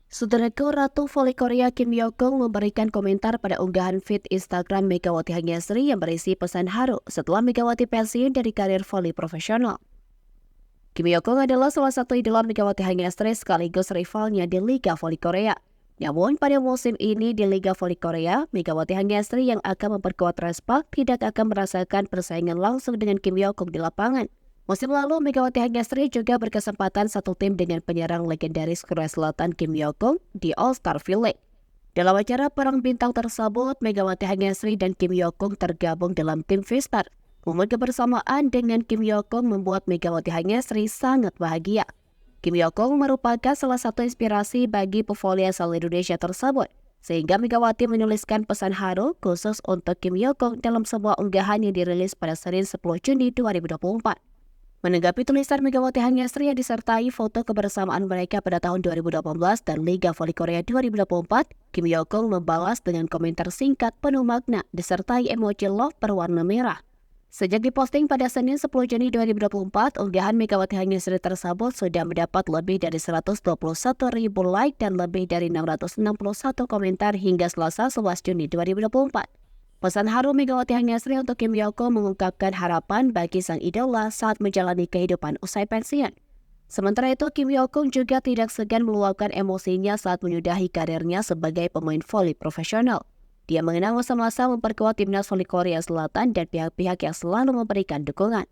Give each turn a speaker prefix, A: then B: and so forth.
A: Saudaraku, Ratu Voli Korea Kim Yo-gong memberikan komentar pada unggahan feed Instagram Megawati Hanyasri yang berisi pesan haru setelah Megawati pensiun dari karir voli profesional. Kim Yo-gong adalah salah satu idola Megawati Hanyasri sekaligus rivalnya di Liga Voli Korea. Namun pada musim ini di Liga Voli Korea, Megawati Hanyasri yang akan memperkuat Respak tidak akan merasakan persaingan langsung dengan Kim Yo-gong di lapangan. Musim lalu, Megawati Hanyasri juga berkesempatan satu tim dengan penyerang legendaris Korea Selatan Kim Yo-gong di All-Star V-League. Dalam acara Perang Bintang tersebut, Megawati Hanyasri dan Kim Yo-gong tergabung dalam tim V-Star. Momen kebersamaan dengan Kim Yo-gong membuat Megawati Hanyasri sangat bahagia. Kim Yo-gong merupakan salah satu inspirasi bagi pevoli asal Indonesia tersebut, sehingga Megawati menuliskan pesan haru khusus untuk Kim Yo-gong dalam sebuah unggahan yang dirilis pada Senin 10 Juni 2024. Menanggapi tulisan Megawati Hanyasri yang disertai foto kebersamaan mereka pada tahun 2018 dan Liga Voli Korea 2024, Kim Yo-gong membalas dengan komentar singkat penuh makna disertai emoji love berwarna merah. Sejak diposting pada Senin 10 Juni 2024, unggahan Megawati Hanyasri tersebut sudah mendapat lebih dari 121.000 like dan lebih dari 661 komentar hingga Selasa 11 Juni 2024. Pesan haru Megawati Hanyasri untuk Kim Yo-gong mengungkapkan harapan bagi sang idola saat menjalani kehidupan usai pensiun. Sementara itu, Kim Yo-gong juga tidak segan meluapkan emosinya saat menyudahi karirnya sebagai pemain voli profesional. Dia mengenang masa-masa memperkuat timnas voli Korea Selatan dan pihak-pihak yang selalu memberikan dukungan.